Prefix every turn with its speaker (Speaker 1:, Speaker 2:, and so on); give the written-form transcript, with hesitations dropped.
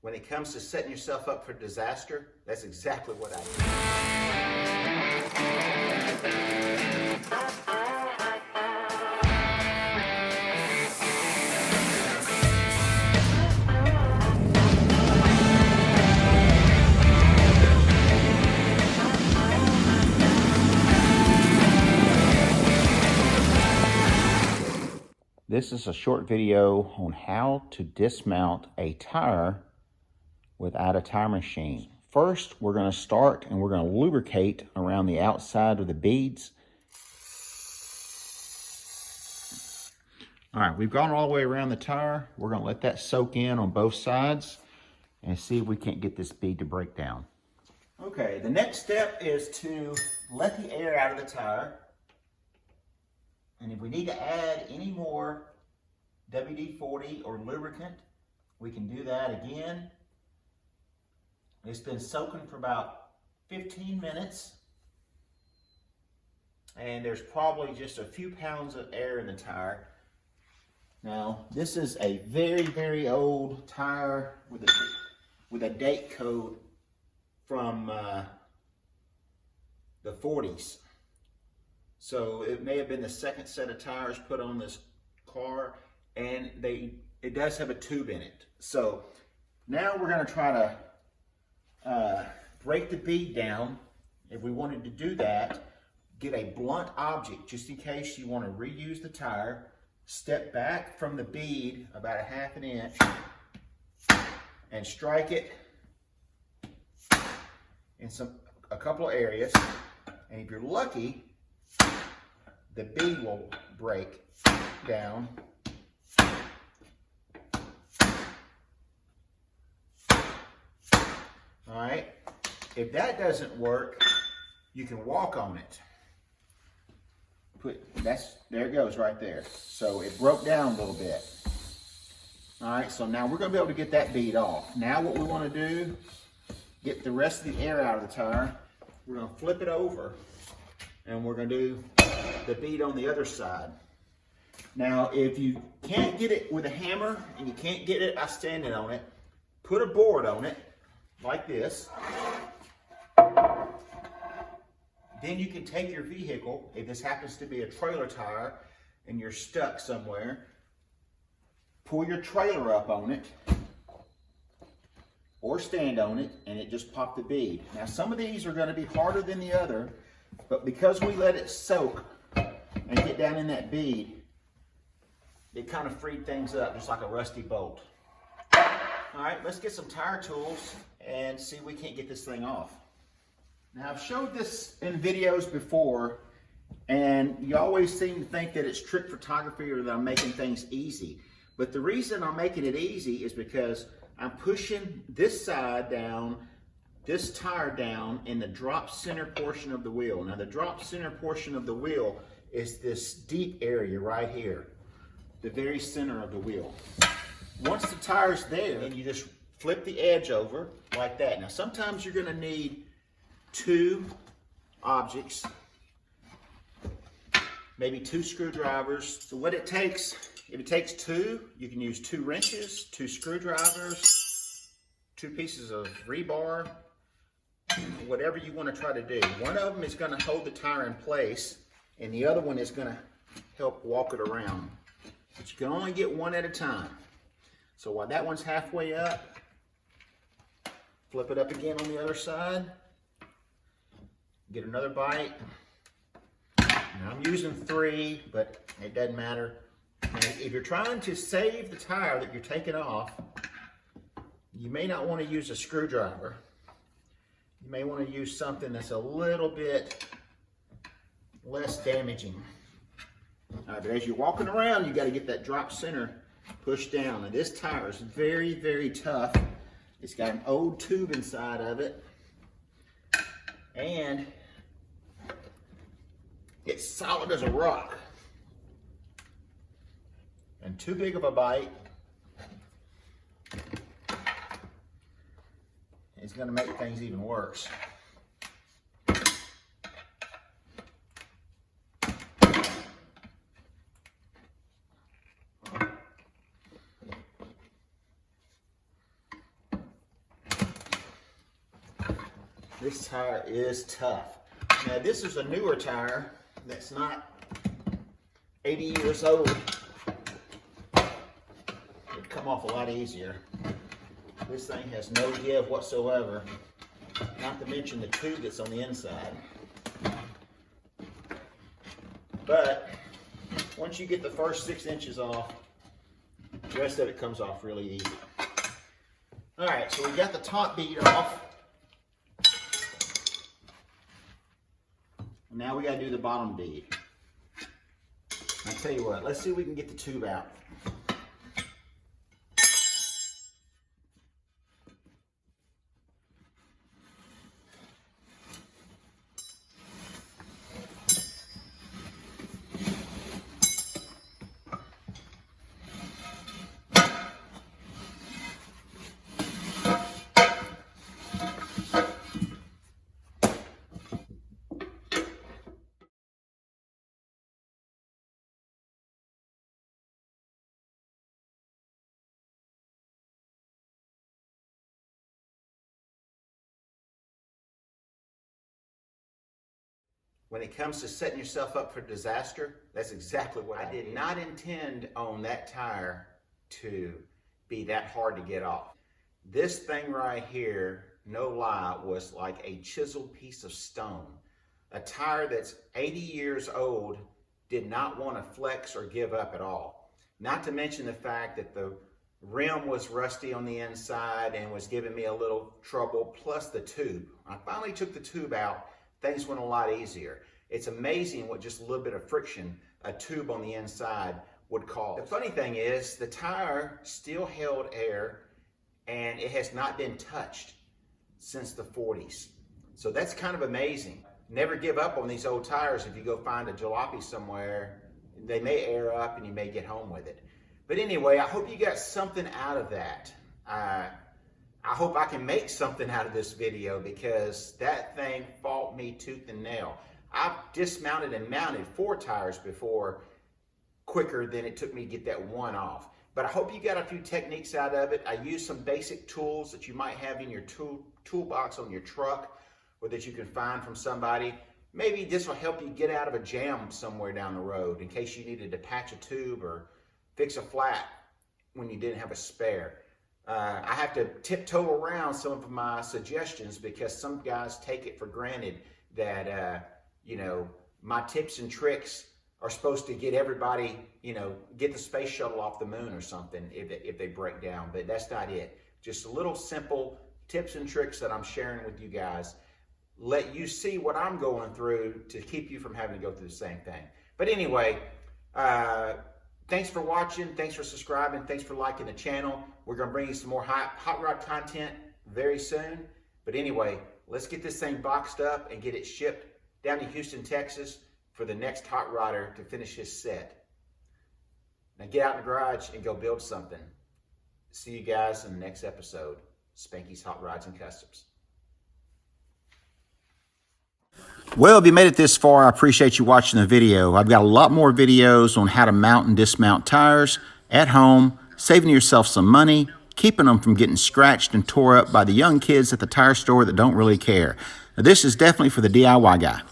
Speaker 1: when it comes to setting yourself up for disaster, that's exactly what I do. This is a short video on how to dismount a tire without a tire machine. First, we're going to start and we're going to lubricate around the outside of the beads. All right, we've gone all the way around the tire. We're going to let that soak in on both sides and see if we can't get this bead to break down. Okay, the next step is to let the air out of the tire. And if we need to add any more WD-40 or lubricant, we can do that again. It's been soaking for about 15 minutes. And there's probably just a few pounds of air in the tire. Now, this is a very, very old tire with a date code from the 40s. So it may have been the second set of tires put on this car, and it does have a tube in it. So now we're going to try to break the bead down. If we wanted to do that, get a blunt object just in case you want to reuse the tire. Step back from the bead about 1/2 inch and strike it in a couple of areas. And if you're lucky, the bead will break down. All right, if that doesn't work, you can walk on it. There it goes right there. So it broke down a little bit. All right, so now we're gonna be able to get that bead off. Now what we wanna do, get the rest of the air out of the tire. We're gonna flip it over and we're gonna do the bead on the other side. Now, if you can't get it with a hammer and you can't get it by standing on it, put a board on it like this. Then you can take your vehicle, if this happens to be a trailer tire and you're stuck somewhere, pull your trailer up on it or stand on it and it just popped the bead. Now, some of these are going to be harder than the other, but because we let it soak and get down in that bead, it kind of freed things up just like a rusty bolt. All right, let's get some tire tools and see if we can't get this thing off. Now, I've showed this in videos before, and you always seem to think that it's trick photography or that I'm making things easy. But the reason I'm making it easy is because I'm pushing this side down, this tire down in the drop center portion of the wheel. Now, the drop center portion of the wheel is this deep area right here, the very center of the wheel. Once the tire's there, then you just flip the edge over like that. Now, sometimes you're going to need 2 objects, maybe 2 screwdrivers. So what it takes, if it takes 2, you can use 2 wrenches, 2 screwdrivers, 2 pieces of rebar, whatever you want to try to do. One of them is going to hold the tire in place, and the other one is going to help walk it around. But you can only get one at a time. So while that one's halfway up, flip it up again on the other side. Get another bite. Now I'm using 3, but it doesn't matter. And if you're trying to save the tire that you're taking off, you may not want to use a screwdriver. You may want to use something that's a little bit less damaging. All right, but as you're walking around, you got to get that drop center pushed down. And this tire is very, very tough. It's got an old tube inside of it. And it's solid as a rock. And too big of a bite is going to make things even worse. This tire is tough. Now this is a newer tire that's not 80 years old. It'd come off a lot easier. This thing has no give whatsoever, not to mention the tube that's on the inside. But once you get the first 6 inches off, the rest of it comes off really easy. All right, so we got the top bead off. Now we gotta do the bottom bead. I'll tell you what, let's see if we can get the tube out. When it comes to setting yourself up for disaster, that's exactly what I did. Not intend on that tire to be that hard to get off. This thing right here, no lie, was like a chiseled piece of stone. A tire that's 80 years old did not want to flex or give up at all. Not to mention the fact that the rim was rusty on the inside and was giving me a little trouble, plus the tube. I finally took the tube out. Things went a lot easier. It's amazing what just a little bit of friction a tube on the inside would cause. The funny thing is the tire still held air and it has not been touched since the 40s. So that's kind of amazing. Never give up on these old tires. If you go find a jalopy somewhere, they may air up and you may get home with it. But anyway, I hope you got something out of that. I hope I can make something out of this video because that thing fought me tooth and nail. I've dismounted and mounted 4 tires before quicker than it took me to get that one off. But I hope you got a few techniques out of it. I used some basic tools that you might have in your toolbox on your truck or that you can find from somebody. Maybe this will help you get out of a jam somewhere down the road in case you needed to patch a tube or fix a flat when you didn't have a spare. I have to tiptoe around some of my suggestions because some guys take it for granted that, you know, my tips and tricks are supposed to get everybody, you know, get the space shuttle off the moon or something if they break down, but that's not it. Just a little simple tips and tricks that I'm sharing with you guys. Let you see what I'm going through to keep you from having to go through the same thing. But anyway, thanks for watching. Thanks for subscribing. Thanks for liking the channel. We're going to bring you some more hot rod content very soon. But anyway, let's get this thing boxed up and get it shipped down to Houston, Texas for the next hot rodder to finish his set. Now get out in the garage and go build something. See you guys in the next episode. Spanky's Hot Rods and Customs. Well, if you made it this far, I appreciate you watching the video. I've got a lot more videos on how to mount and dismount tires at home, saving yourself some money, keeping them from getting scratched and tore up by the young kids at the tire store that don't really care. Now, this is definitely for the DIY guy.